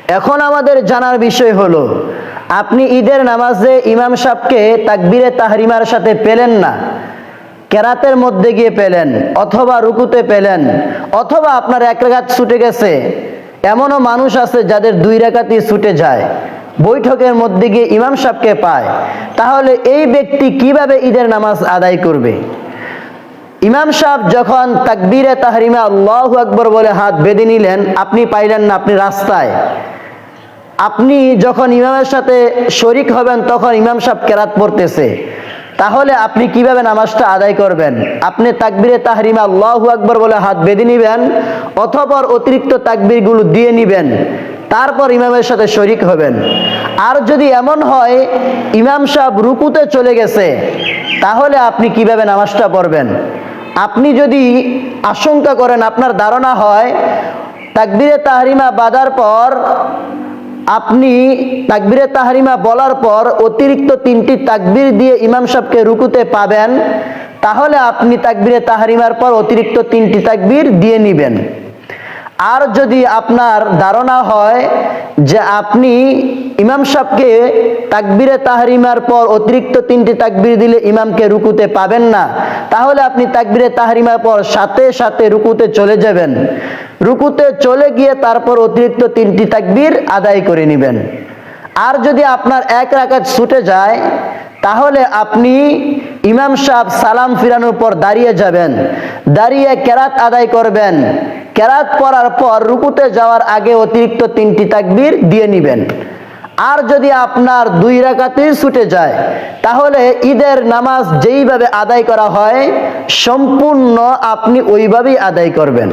এখন আমাদের জানার বিষয় হলো, আপনি ঈদের নামাজে ইমাম সাহেবকে তাকবীরে তাহরিমার সাথে পেলেন না, কেরাতের মধ্যে গিয়ে পেলেন, অথবা রুকুতে পেলেন, অথবা আপনার এক রাকাত ছুটে গেছে। এমনও মানুষ আছে যাদের 2 রাকাতই ছুটে যায়, বৈঠকের মধ্যে গিয়ে ইমাম সাহেবকে পায়। তাহলে এই ব্যক্তি কিভাবে ঈদের নামাজ আদায় করবে? ইমাম সাহেব যখন তাকবীরে তাহরিমা আল্লাহু আকবার বলে হাত বেঁধে নিলেন, আপনি পাইলেন না, আপনি রাস্তায়। আপনি যখন ইমামের সাথে শরিক হবেন তখন ইমাম সাহেব কেরাত পড়তেছে, তাহলে আপনি কিভাবে নামাজটা আদায় করবেন? আপনি তাকবীরে তাহরিমা আল্লাহু আকবার বলে হাত বেঁধে নিবেন, অথবা অতিরিক্ত তাকবীরগুলো দিয়ে নিবেন, তারপর ইমামের সাথে শরিক হবেন। আর যদি এমন হয় ইমাম সাহেব রুকুতে চলে গেছে, তাহলে আপনি কিভাবে নামাজটা পড়বেন? আপনি যদি আশঙ্কা করেন, আপনার ধারণা হয় তাকবীরে তাহরিমা বাঁধার পর, আপনি তাকবীরে তাহরিমা বলার পর অতিরিক্ত 3টি তাকবীর দিয়ে ইমাম সাহেবকে রুকুতে পাবেন, তাহলে আপনি তাকবীরে তাহরিমার পর অতিরিক্ত 3টি তাকবীর দিয়ে নিবেন। আর যদি আপনার ধারণা হয় যে আপনি ইমাম সাহেবকে তাকবীরে তাহরিমার পর অতিরিক্ত 3টি তাকবীর দিলে ইমামকে রুকুতে পাবেন না, তাহলে আপনি তাকবীরে তাহরিমার পর সাথে সাথে রুকুতে চলে যাবেন। রুকুতে চলে গিয়ে তারপর অতিরিক্ত 3টি তাকবীর আদায় করে নেবেন। আর যদি আপনার 1 রাকাত ছুটে যায়, তাহলে আপনি ইমাম সাহেব সালাম ফিরানোর পর দাঁড়িয়ে যাবেন, দাঁড়িয়ে কেরাত আদায় করবেন। কেরাত পড়ার পর রুকুতে যাওয়ার আগে অতিরিক্ত 3টি তাকবীর দিয়ে নেবেন। আর যদি আপনার 2 রাকাতই ছুটে যায়, তাহলে ঈদের নামাজ যেইভাবে আদায় করা হয় সম্পূর্ণ আপনি ওইভাবেই আদায় করবেন।